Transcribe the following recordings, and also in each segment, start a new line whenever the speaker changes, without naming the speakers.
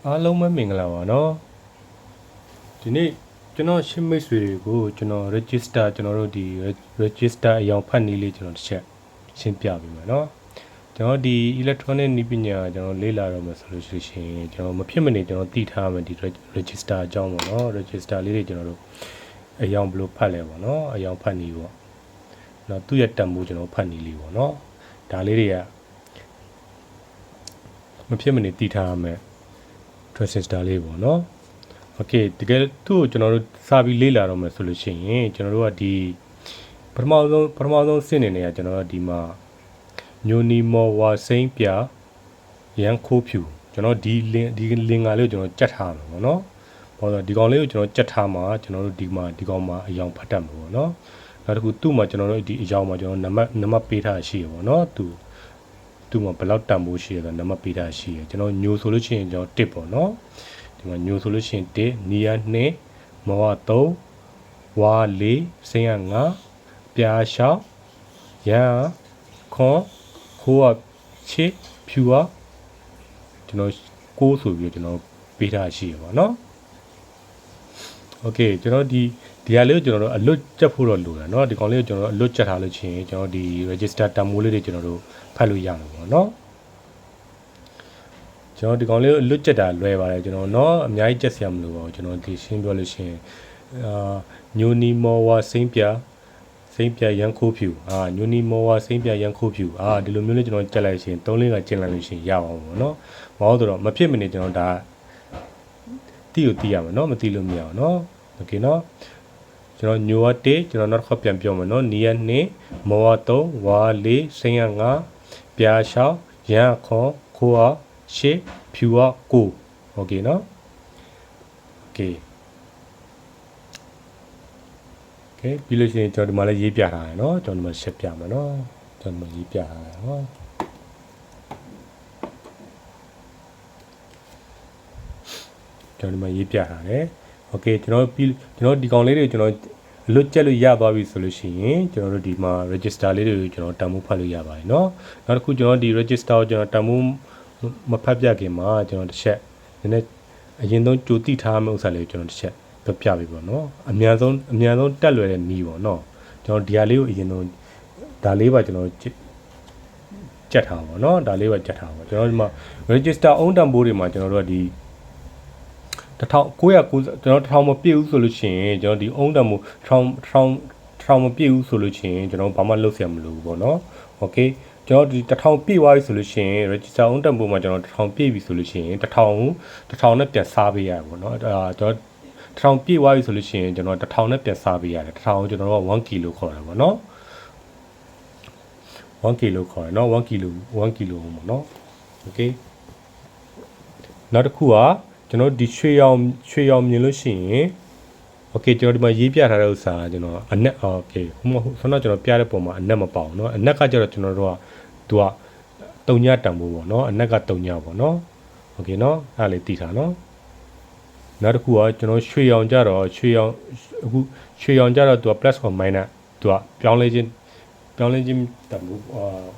အားလုံးပဲမင်္ဂလာပါနော်ဒီနေ့ကျွန်တော်ရှင်းမိတ်ဆွေတွေကိုကျွန်တော် register ကျွန်တော်တို့ဒီ register အယောင်ဖတ်နည်းလေးကျွန်တော်တစ်ချက်ရှင်းပြပေးမယ်နော်ကျွန်တော်ဒီ electronic နည်းပညာကျွန်တော်လေ့လာရမယ်ဆိုလို့ရှိရင်ကျွန်တော်မဖြစ်မနေကျွန်တော်တည်ထားမယ်ဒီ register အကြောင်းပေါ့နော် register လေးတွေကျွန်တော်တို့အယောင်ဘယ်လိုဖတ်လဲပေါ့နော်အယောင်ဖတ်နည်းပေါ့နော်သူ့ရဲ့တန်ဖိုးကျွန်တော်ဖတ်နည်းလေးပေါ့နော်ဒါလေးတွေကမဖြစ်မနေတည်ထားရမယ် transistor လေးပေါ့နော်โอเคတကယ်သူ့ကိုကျွန်တော်တို့စာပြီးလေ့လာတော့မယ်ဆိုလို့ရှိရင်ကျွန်တော်တို့ကဒီပထမဆုံးစင့်နေနေရကျွန်တော်တို့ဒီမှာညိုနီမော်ဝါစိမ့်ပြရန်ခိုးဖြူကျွန်တော်ဒီလင်္ကာလေးကိုကျွန်တော်ကြက်ထားမှာပေါ့နော်ဘာလို့ဒီကောင်လေးကိုကျွန်တော်ကြက်ထားမှာကျွန်တော်တို့ဒီကောင်မှာအယောင်ဖတ်တတ်မှာပေါ့နော်နောက်တစ်ခုသူ့မှာကျွန်တော်တို့ဒီအယောင်မှာကျွန်တော်နံပါတ်ပေးထားရှိရပေါ့နော်သူ့မှာဘယ်လောက်တန်ဖိုးရှိရလဲနံပါတ်ပေးထားရှိရကျွန်တော်ညိုဆိုလို့ရှိရင်ကျွန်တော်တစ်ပေါ့နော်ဒီမှာညိုဆိုလို့ရှိရင်1နီယာ2မော3ဝါ4စိန်က5ပြာရှောက်ရန်ခွန်ခိုးကချစ်ဖြူကကျွန်တော်6ဆိုပြီးကျွန်တော်ပေးထားရှိရပါเนาะโอเคကျွန်တော်ဒီဟာလေးကိုကျွန်တော်တို့အလွတ်ကြက်ဖို့တော့လိုတယ်เนาะဒီကောင်လေးကိုကျွန်တော်တို့အလွတ်ကြက်ထားလို့ရှိရင်ကျွန်တော်ဒီ register တန်ဖိုးလေးတွေကျွန်တော်တို့ဖတ်လို့ရမှာပေါ့เนาะကျွန်တော်ဒီကောင်လေးကိုလွတ်ကျက်တာလွယ်ပါတယ်ကျွန်တော်เนาะအများကြီးကျက်စရာမလိုပါဘူးကျွန်တော်ဒီရှင်းပြောလို့ရှိရင်ညိုနီမော်ဝါစိမ့်ပြရန်ခိုးဖြူညိုနီမော်ဝါစိမ့်ပြရန်ခိုးဖြူဒီလိုမျိုးလေးကျွန်တော်ကျက်လိုက်ရှင်3လကကျင်လိုက်လို့ရှိရင်ရအောင်ပေါ့เนาะမဟုတ်တော့မဖြစ်မနေကျွန်တော်ဒါတီးကိုတီးရမှာเนาะမတီးလို့မရအောင်เนาะโอเคเนาะကျွန်တော်ညိုဝါ1ကျွန်တော်နောက်တစ်ခါပြန်ပြောမယ်เนาะနီယာ2မော်ဝါ3ဝါ4စိမ့်က5ပြာရှောက်ရန်ခွန်ခိုးကရှေ့ဖြူက9โอเคเนาะโอเคပြီးလို့ရှိရင်ကျွန်တော်ဒီမှာလည်းရေးပြထားတယ်เนาะကျွန်တော်ဒီမှာရှင်းပြမယ်เนาะကျွန်တော်ဒီမှာရေးပြထားတယ်เนาะကျွန်တော်ဒီမှာရေးပြထားတယ်โอเคကျွန်တော်ဒီကောင်လေးတွေကျွန်တော်လွတ်ကျက်လို့ရသွားပြီဆိုလို့ရှိရင်ကျွန်တော်တို့ဒီမှာ register လေးတွေကိုကျွန်တော်တန်ဖိုးဖတ်လို့ရပါတယ်เนาะနောက်တစ်ခုကျွန်တော်ဒီ register ကိုကျွန်တော်တန်ဖိုးမဖတ်ပြခင်မှာကျွန်တော်တစ်ချက်နည်းနည်းအရင်ဆုံးကြိုတိထားမယ့်ဥစ္စာလေးကိုကျွန်တော်တစ်ချက်ပြပြပေးပါတော့အများဆုံးတက်လွယ်တဲ့နီးပေါ့နော်ကျွန်တော်ဒီဟာလေးကိုအရင်ဆုံးဒါလေးပါကျွန်တော်ကြက်ထားပါတော့ဒါလေးပါကြက်ထားပါကျွန်တော်ဒီမှာ register အုံးတန်ဖိုးတွေမှာကျွန်တော်တို့ကဒီ1990ကျွန်တော်1000မပြည့်ဘူးဆိုလို့ရှိရင်ကျွန်တော်ဒီအုံးတန်ဖိုး1000မပြည့်ဘူးဆိုလို့ရှိရင်ကျွန်တော်ဘာမှလုပ်เสียမလို့ပေါ့နော်โอเคကျွန်တော်ဒီ1000ပြည့်သွားပြီဆိုလို့ရှိရင် register အုံးတန်ဖိုးမှာကျွန်တော်1000ပြည့်ပြီဆိုလို့ရှိရင်1000နဲ့ပြန်စားပေးရပါတော့ကျွန်တော်1000ပြည့်သွားပြီဆိုလို့ရှိရင်ကျွန်တော်1000နဲ့ပြန်စားပေးရတယ်1000ကိုကျွန်တော်တို့က1 kg ခေါ်တယ်ပေါ့နော်1 kg ခေါ်တယ်နော်1 kg ပေါ့နော်โอเคနောက်တစ်ခုကကျွန်တော်ဒီရွှေရောင်မြင်လို့ရှိရင်โอเคကျွန်တော်ဒီမှာရေးပြထားတဲ့ဥစ္စာကကျွန်တော်အနက်โอเคဆိုတော့ကျွန်တော်ပြတဲ့ပုံမှာအနက်မပေါအောင်เนาะအနက်ကကျတော့ကျွန်တော်တို့ကသူက3ညတန်ဖိုးပေါ့เนาะအနက်က3ညပေါ့เนาะโอเคเนาะအဲ့လေးတည်ထားเนาะနောက်တစ်ခုကကျွန်တော်ရွှေရောင်ကြတော့ရွှေရောင်ကြတော့သူက plus or minus သူကပြောင်းလဲခြင်းတန်ဖိုး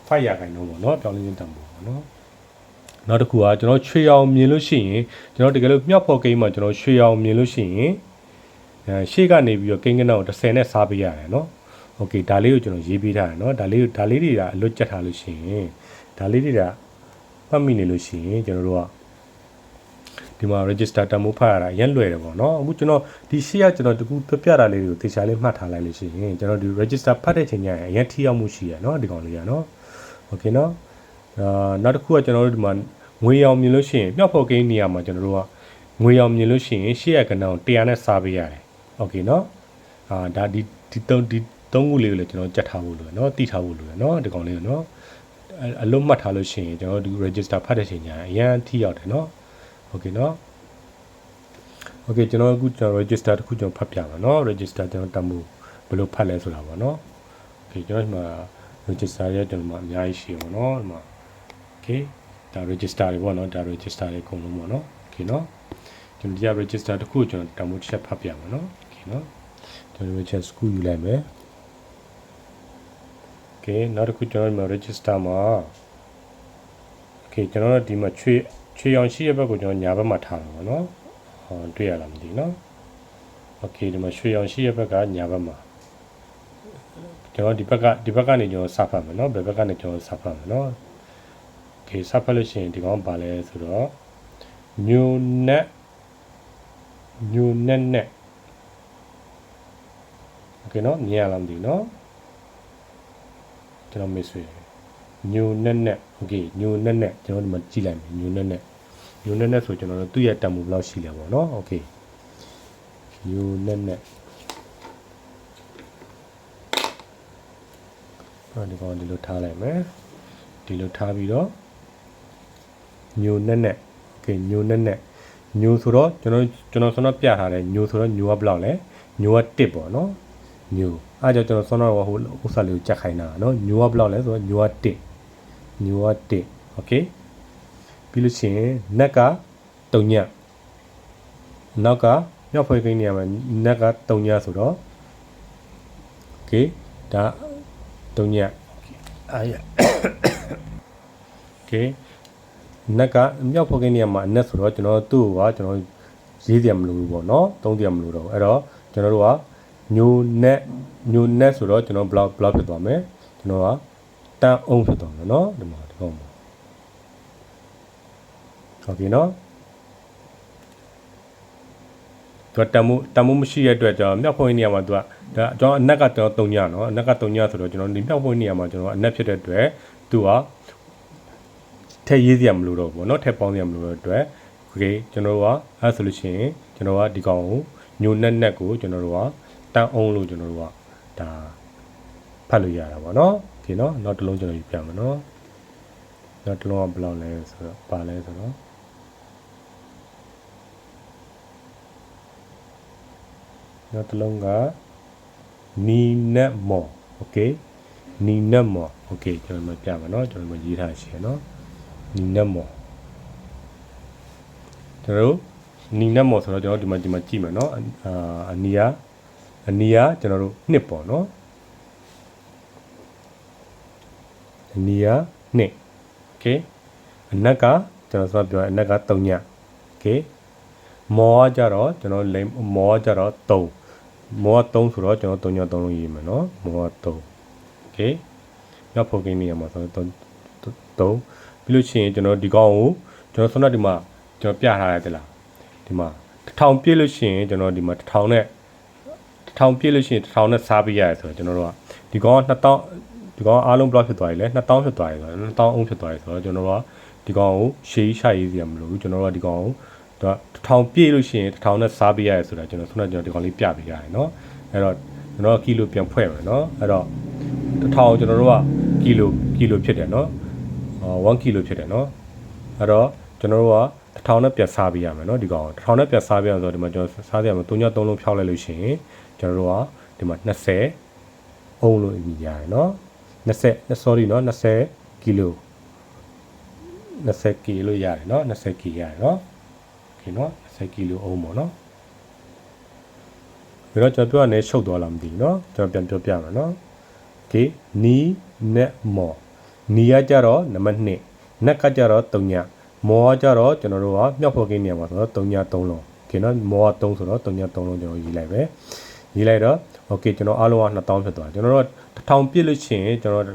5ရာခိုင်နှုန်းပေါ့เนาะပြောင်းလဲခြင်းတန်ဖိုးပေါ့เนาะနောက်တစ်ခုကကျွန်တော်ရွှေရောင်မြင်လို့ရှိရင်ကျွန်တော်တကယ်လို့မြောက်ဖော်ကိန်းမှာကျွန်တော်ရွှေရောင်မြင်လို့ရှိရင်ရှေ့ကနေပြီးတော့ကိန်းကနန်းကို10နဲ့စားပေးရတယ်เนาะโอเคဒါလေးကိုကျွန်တော်ရေးပေးထားတယ်เนาะဒါလေးတွေကအလွတ်ကျက်ထားလို့ရှိရင်ဒါလေးတွေကမှတ်မိနေလို့ရှိရင်ကျွန်တော်တို့ကဒီမှာ register တန်ဖိုးဖတ်ရတာရမ်းလွယ်တယ်ပေါ့နော်အခုကျွန်တော်ဒီရှေ့ကကျွန်တော်တကူပြတာလေးတွေကိုသေချာလေးမှတ်ထားလိုက်လို့ရှိရင်ကျွန်တော်ဒီ register ဖတ်တဲ့ချိန်ကျရင်အရင်ထိရောက်မှုရှိရနော်ဒီကောင်လေးကနော်โอเคနော်နောက်တစ်ခုကကျွန်တော်တို့ဒီမှာငွေရောင်မြင်လို့ရှိရင်မြောက်ဖို့ကိန်းနေရာမှာကျွန်တော်တို့ကငွေရောင်မြင်လို့ရှိရင်ရှေ့ကကဏ္ဍကို100နဲ့စားပေးရတယ်โอเคနော်ဒါဒီ3ခုလေးကိုလည်းကျွန်တော်ကြက်ထားဖို့လိုတယ်နော်တိထားဖို့လိုတယ်နော်ဒီကောင်လေးကိုနော်အလုံးမှတ်ထားလို့ရှိရင်ကျွန်တော်တို့ဒီ register ဖတ်တဲ့ချိန်ကျရင်အရင်ထိရောက်တယ်နော်โอเคเนาะโอเคကျွန်တော်အခုကျွန်တော် register တခုကျွန်တော်ဖတ်ပြပါเนาะ register ကျွန်တော်တမှုဘယ်လိုဖတ်လဲဆိုတာပါเนาะโอเคကျွန်တော်ဒီမှာ register ရဲ့ကျွန်တော်မှာအများကြီးရှိပါเนาะဒီမှာโอเคဒါ register တွေပေါ့เนาะဒါ register တွေအကုန်လုံးပေါ့เนาะโอเคเนาะကျွန်တော်ဒီ register တခုကျွန်တော်တမှုတစ်ချက်ဖတ်ပြပါเนาะโอเคเนาะကျွန်တော် register စကူယူလိုက်မယ်โอเคနောက်တစ်ခုကျွန်တော်ဒီမှာ register မှာโอเคကျွန်တော်ဒီမှာချွ ချွေရောင်ရှိတဲ့ဘက်ကိုကျွန်တော်ညာဘက်မှာထားတာပေါ့နော်တွေ့ရလားမသိနော်โอเคဒီမှာရွှေရောင်ရှိတဲ့ဘက်ကညာဘက်မှာကျွန်တော်ဒီဘက်ကနေကျွန်တော်စဖတ်မယ်နော်ဘယ်ဘက်ကနေကျွန်တော်စဖတ်မယ်နော်โอเคစဖတ်လို့ရှိရင်ဒီကောင်ဘာလဲဆိုတော့ညိုနက်โอเคနော်မြင်ရလားမသိနော်ကျွန်တော်မေ့ဆွေညိုနက်โอเคညိုနက်ကျွန်တော်ဒီမှာကြည့်လိုက်မယ်ညိုနက်ဆိုကျွန်တော်တို့သူ့ရဲ့တန်ဖိုးဘယ်လောက်ရှိလဲပေါ့နော်โอเคညိုနက်ဒီကောင်ဒီလိုထားလိုက်မယ်ဒီလိုထားပြီးတော့ညိုနက်โอเคညိုနက်ညိုဆိုတော့ကျွန်တော်ဆွမ်းတော့ပြထားတယ်ညိုဆိုတော့ညိုကဘယ်လောက်လဲညိုက1ပေါ့နော်ညိုအားကြောင့်ကျွန်တော်ဆွမ်းတော့ဟိုဥစ္စာလေးကိုကြက်ခိုင်းတာနော်ညိုကဘယ်လောက်လဲဆိုတော့ညိုက1โอเคပြီးလို့ရှိရင်နက်က3ညနောက်ကမြောက်ဖွဲ့ကိန်းနေရာမှာနက်က3ညဆိုတော့โอเคဒါ3ညအာရโอเคနက်ကမြောက်ဖွဲ့ကိန်းနေရာမှာအနက်ဆိုတော့ကျွန်တော်သူ့ကိုကျွန်တော်ရေးစရာမလိုဘူးပေါ့နော်သုံးစရာမလိုတော့အဲ့တော့ကျွန်တော်တို့ကညိုနက်ဆိုတော့ကျွန်တော်ဘလောက်ဖြစ်သွားမယ်ကျွန်တော်ကတန်အောင်ဖြစ်သွားမယ်နော်ဒီမှာဒီကောင်မှာโอเคနော်သူတမှုမရှိရတဲ့အတွက်ကျွန်တော်မြောက်ဖွဲ့နေရာမှာသူကဒါကျွန်တော်အနက်ကကျွန်တော်3ညနော်အနက်က3ညဆိုတော့ကျွန်တော်ဒီမြောက်ဖွဲ့နေရာမှာကျွန်တော်အနက်ဖြစ်တဲ့အတွက်သူကထည့်ရေးစရာမလိုတော့ဘူးเนาะထည့်ပေါင်းစရာမလိုတော့အတွက်โอเคကျွန်တော်တို့ကအဲ့ဆိုလို့ရှိရင်ကျွန်တော်ကဒီကောင်ကိုညိုနက်ကိုကျွန်တော်တို့ကတန်အောင်လို့ကျွန်တော်တို့ကဒါဖတ်လို့ရတာပေါ့เนาะโอเคเนาะနောက်တစ်လုံးကျွန်တော်ယူပြမယ်เนาะနောက်တစ်လုံးကဘယ်လောက်လဲဆိုတော့ပါလဲဆိုတော့နောက်တစ်လုံးကနီနက်မော်โอเคနီနက်မော်โอเคကျွန်တော်မပြမယ်เนาะကျွန်တော်မရေးထားရှင်းเนาะနီနက်မော်ကျွန်တော်နီနက်မော်ဆိုတော့ကျွန်တော်ဒီမှာကြည့်မယ်เนาะအနီယာကျွန်တော်တို့နှစ်ပေါ့เนาะအနီယာနှစ်โอเคအနက်ကကျွန်တော်ဆိုပြောအနက်က3ညโอเคမော်ကကြတော့ကျွန်တော်မော်ကကြတော့3မော်က3ဆိုတော့ကျွန်တော်3ည3လုံးရေးမယ်เนาะမော်က3โอเคနောက်ဖို့ကိန်းနေရမှာဆိုတော့3ပြီးလို့ရှိရင်ကျွန်တော်ဒီကောင်ကိုကျွန်တော်ဆွမ်းတော့ဒီမှာကျွန်တော်ပြထားရတယ်လားဒီမှာ1000ပြည့်လို့ရှိရင်ကျွန်တော်ဒီမှာ1000ပြည့်လို့ရှိရင်1000နဲ့စားပေးရတယ်ဆိုတော့ကျွန်တော်တို့ကဒီကောင်က2000ဒီကောင်အားလုံးဘယ်လောက်ဖြစ်သွားပြီလဲ2000ဖြစ်သွားပြီဆိုတော့2000အုံးဖြစ်သွားပြီဆိုတော့ကျွန်တော်တို့ကဒီကောင်ကိုရှေးရှာရေးစီရမလို့ကျွန်တော်တို့ကဒီကောင်ကို1000ပြည့်လို့ရှိရင်1000နဲ့စားပေးရတယ်ဆိုတာကျွန်တော်ဆွမ်းတော့ကျွန်တော်ဒီကောင်လေးပြပေးရတယ်เนาะအဲ့တော့ကျွန်တော်ကကီလိုပြန်ဖွဲ့မယ်เนาะအဲ့တော့1000ကျွန်တော်တို့ကကီလိုဖြစ်တယ်เนาะ1ကီလိုဖြစ်တယ်เนาะအဲ့တော့ကျွန်တော်တို့က1000နဲ့ပြန်စားပေးရမယ်เนาะဒီကောင်1000နဲ့ပြန်စားပေးရအောင်ဆိုတော့ဒီမှာကျွန်တော်စားရမယ်3ည3လုံးဖြောက်လိုက်လို့ရှိရင်ကျွန်တော်တို့ကဒီမှာ20အုံးလို့မြည်ရတယ်เนาะsorry เนาะ20ကီလို20ကီလိုရတယ်เนาะ20ကီရတယ်เนาะโอเคเนาะ20ကီလိုအုံးပေါ့เนาะဒါတော့ကျွန်တော်ပြောရနေရှုပ်သွားလားမသိဘူးเนาะကျွန်တော်ပြန်ပြောပြမယ်เนาะโอเคနီနက်မော်နီကကြတော့နံပါတ်2နက်ကကြတော့3ညမော်ကကြတော့ကျွန်တော်တို့ကမြောက်ဖို့ကိန်းနေမှာဆိုတော့3ည3လုံးโอเคเนาะမော်က3ဆိုတော့3ည3လုံးကျွန်တော်ရေးလိုက်ပဲရေးလိုက်တော့โอเคကျွန်တော်အားလုံးက2000ဖြစ်သွားကျွန်တော်တို့1000ပြည့်လို့ရှိရင်ကျွန်တော်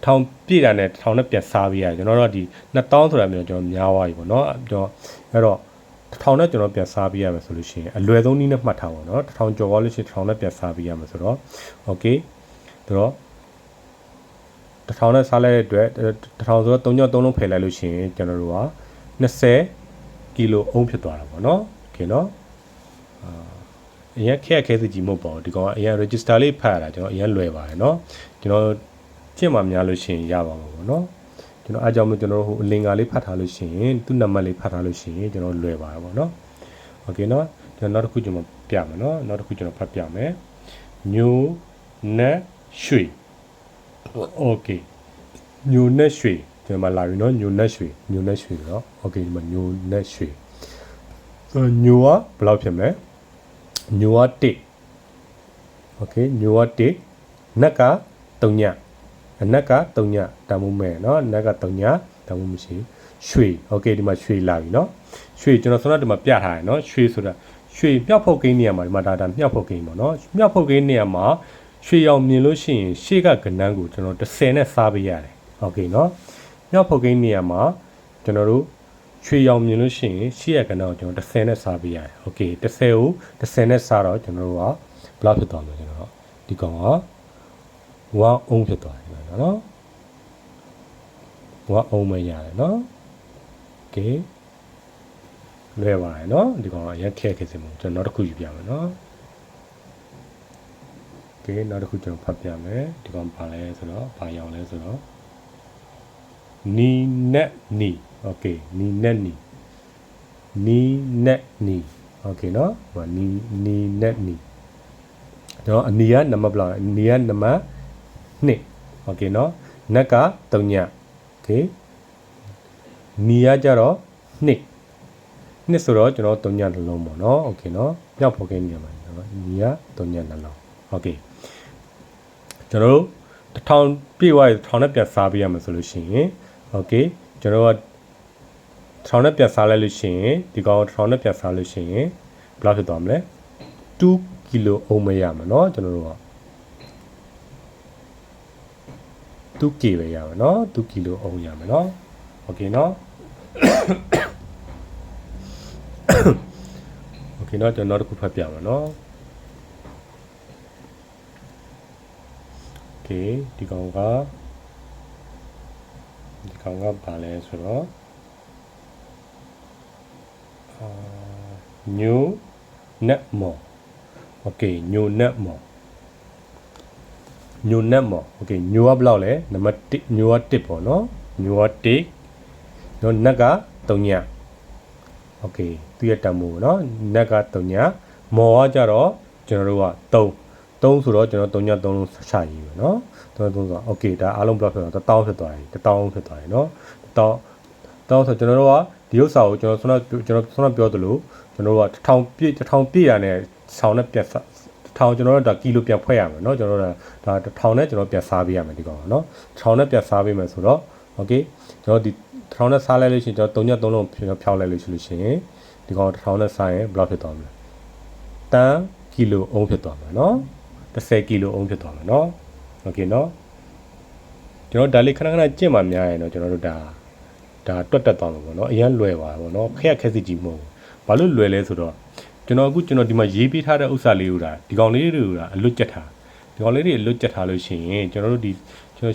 1000ပြည့်တာနဲ့1000နဲ့ပြန်စားပေးရတယ်ကျွန်တော်တို့ဒီ2000ဆိုတာမျိုးကျွန်တော်များသွားပြီပေါ့เนาะကျွန်တော်အဲ့တော့1000နဲ့ကျွန်တော်ပြန်စားပေးရမယ်ဆိုလို့ရှိရင်အလွယ်ဆုံးနည်းနဲ့မှတ်ထားပါเนาะ1000ကျော်သွားလို့ရှိရင်1000နဲ့ပြန်စားပေးရမယ်ဆိုတော့โอเคဒါတော့1000နဲ့စားလိုက်တဲ့အတွက်1000ဆိုတော့3ည3လုံးဖယ်လိုက်လို့ရှိရင်ကျွန်တော်တို့က20ကီလိုအုံးဖြစ်သွားတာပေါ့เนาะโอเคเนาะအရင်ခက်ခဲစီကြီးမဟုတ်ပါဘူးဒီကောင်ကအရင် register လေးဖတ်ရတာကျွန်တော်အရင်လွယ်ပါတယ်เนาะကျွန်တော်ကျင့်မှများလို့ရှိရင်ရပါမှာပေါ့เนาะကျွန်တော်အားကြောင့်မို့ကျွန်တော်ဟိုအလင်္ကာလေးဖတ်ထားလို့ရှိရင်သူ့နံပါတ်လေးဖတ်ထားလို့ရှိရင်ကျွန်တော်လွယ်ပါတယ်ပေါ့เนาะโอเคเนาะကျွန်တော်နောက်တစ်ခုကျွန်တော်ပြမယ်เนาะနောက်တစ်ခုကျွန်တော်ဖတ်ပြမယ်ညိုနက်ရွှေโอเคညိုနက်ရွှေကျွန်တော်မလာပြီเนาะညိုနက်ရွှေเนาะโอเคဒီမှာညိုနက်ရွှေညိုကဘယ်လောက်ဖြစ်မလဲညိုက1โอเคညိုက1နက်က3ညအနက်က3ညတမှုမဲ့เนาะနက်က3ညတမှုမရှိ ရွှေโอเคဒီမှာရွှေလာပြီเนาะရွှေကျွန်တော်ဆိုတော့ဒီမှာပြထားတယ်เนาะရွှေဆိုတာရွှေမြောက်ဖုတ်ကိန်းနေရာမှာဒီမှာဒါမြောက်ဖုတ်ကိန်းပေါ့เนาะမြောက်ဖုတ်ကိန်းနေရာမှာရွှေရောင်မြင်လို့ရှိရင်ရှေ့ကကဏ္ဍကိုကျွန်တော်30နဲ့စားပေးရတယ်โอเคเนาะမြောက်ဖုတ်ကိန်းနေရာမှာကျွန်တော်တို့ရွှေရောင်မြင်လို့ရှိရင်ရှေ့ရကဏ္ဍကိုကျွန်တော်30နဲ့စားပေးရတယ်โอเค30ကို30နဲ့စားတော့ကျွန်တော်တို့ကဘယ်လောက်ဖြစ်သွားမလဲကျွန်တော်ဒီကောင်က1 ohm ဖြစ်သွားတယ်เนาะ1 ohm ပဲရတယ်เนาะโอเคလွယ်ပါတယ်เนาะဒီကောင်ကရခက်ခဲစင်မို့ကျွန်တော်နောက်တစ်ခုယူပြမယ်เนาะโอเคနောက်တစ်ခုကျွန်တော်ဖတ်ပြမယ်ဒီကောင်ဘာလဲဆိုတော့ဘာရောင်လဲဆိုတော့နီနဲ့နီโอเคနီနဲ့နီနီနဲ့နီโอเคเนาะဟိုနီနဲ့နီတော့အနီကနံပါတ်ဘယ်လောက်လဲအနီကနံပါတ်2โอเคเนาะနက်က3ညโอเคနီကကြတော့2ဆိုတော့ကျွန်တော်3ညနှလုံးပေါ့เนาะโอเคเนาะမြောက်ဖို့ကိန်းနေမှာเนาะနီက3ညနှလုံးโอเคကျွန်တော်တို့1000ပြည့်သွားရင်1000နဲ့ပြန်စားပေးရမှာဆိုလို့ရှိရင်โอเคကျွန်တော်က1000နဲ့ပြန်စားလိုက်လို့ရှိရင်ဒီကောင်1000နဲ့ပြန်စားလို့ရှိရင်ဘယ်လောက်ဖြစ်သွားမလဲ2 ကီလိုအိုးမရမှာเนาะကျွန်တော်တို့က2K ပဲရမှာเนาะ2 ကီလိုအိုးရမှာเนาะโอเคเนาะโอเคเนาะကျွန်တော်တို့ခုဖတ်ပြမှာเนาะโอเคဒီကောင်ကဘာလဲဆိုတော့new net more โอเค new net more new net more โอเค new ကဘယ်လောက်လဲနံပါတ်1 new က1ပေါ့เนาะ new က1တော့ net က3ညโอเคသူရတံမို့เนาะ net က3ည more ကကြတော့ကျွန်တော်တို့က3ဆိုတော့ကျွန်တော်3ည3လုံးရှာရည်ပဲเนาะ3ဆိုတော့โอเคဒါအားလုံးဘယ်လောက်ဖြစ်တော့1000ဖြစ်သွားပြီ1000ဖြစ်သွားပြီเนาะ1000ဆိုကျွန်တော်တို့ကဒီဥစ္စာကိုကျွန်တော်ဆွမ်းပြောသလိုကျွန်တော်တို့က1000ပြည့်ရတဲ့ဆောင်းနဲ့ပြတ်1000ကျွန်တော်တို့ဒါကီလိုပြန်ဖွဲ့ရမယ်เนาะကျွန်တော်တို့ဒါ1000နဲ့ကျွန်တော်ပြန်စားပေးရမယ်ဒီကောင်เนาะ1000နဲ့ပြန်စားပေးမယ်ဆိုတော့โอเคကျွန်တော်ဒီ1000နဲ့စားလိုက်လို့ရှိရင်ကျွန်တော်3ည3လုံးဖြောက်လိုက်လို့ရှိလို့ရှိရင်ဒီကောင်1000နဲ့စားရင်ဘယ်လောက်ဖြစ်သွားမလဲတန်ကီလိုအုံးဖြစ်သွားမှာเนาะ10ကီလိုအုံးဖြစ်သွားမှာเนาะโอเคเนาะကျွန်တော်ဒါလေးခဏကြင့်မှများရင်เนาะကျွန်တော်တို့ဒါတွတ်တက်သွားမှာပေါ့เนาะအရင်လွယ်ပါပေါ့เนาะခက်စီကြီးမဟုတ်ဘာလို့လွယ်လဲဆိုတော့ကျွန်တော်ဒီမှာရေးပေးထားတဲ့ဥစ္စာလေးကိုဒီကောင်လေးတွေက အလွတ်ကျက်ထားဒီကောင်လေးတွေအလွတ်ကျက်ထားလို့ရှိရင်ကျွန်တော်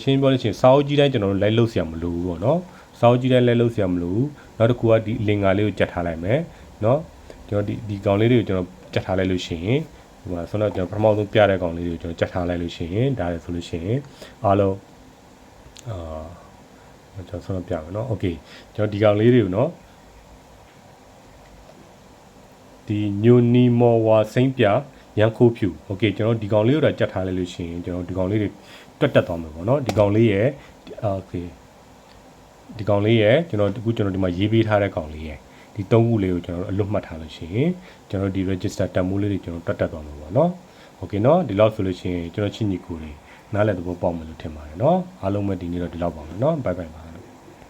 ရှင်းပြောလို့ရှိရင်စာအုပ်ကြီးတိုင်းကျွန်တော်တို့လိုက်လို့ဆရာမလိုဘူးပေါ့เนาะစာအုပ်ကြီးတိုင်းလိုက်လို့ဆရာမလိုဘူးနောက်တစ်ခုကဒီလင်္ကာလေးကိုကျက်ထားလိုက်မယ်เนาะကျွန်တော်ဒီကောင်လေးတွေကိုကျွန်တော်ကျက်ထားလိုက်လို့ရှိရင်ဒီမှာဆိုတော့ကျွန်တော်ပထမဆုံးပြတဲ့ကောင်လေးတွေကိုကျွန်တော်ကျက်ထားလိုက်လို့ရှိရင်ဒါလည်းဆိုလို့ရှိရင်အားလုံးကျွန်တော်ဆုံးပြမယ်เนาะโอเคကျွန်တော်ဒီကောင်လေးတွေကိုเนาะဒီညိုနီမော်ဝါစိမ့်ပြရန်ခိုးဖြူโอเคကျွန်တော်ဒီကောင်လေးကိုတော့ကြက်ထားလိုက်လို့ရှိရင်ကျွန်တော်ဒီကောင်လေးတွေတွတ်တက်သွားမှာပေါ့เนาะဒီကောင်လေးရဲ့โอเคဒီကောင်လေးရဲ့ကျွန်တော်ဒီမှာရေးပေးထားတဲ့ကောင်လေးရဲ့ဒီ3ခုလေးကိုကျွန်တော်အလွတ်မှတ်ထားလို့ရှိရင်ကျွန်တော်ဒီ register တန်မိုးလေးတွေကျွန်တော်တွတ်တက်သွားမှာပေါ့เนาะโอเคเนาะဒီလောက်ဆိုလို့ရှိရင်ကျွန်တော်ချင်းညီကိုလေးနားလည်သဘောပေါက်မယ်လို့ထင်ပါတယ်เนาะအားလုံးပဲဒီနေ့တော့ဒီလောက်ပါမယ်เนาะဘိုင်ဘိုင်ပါ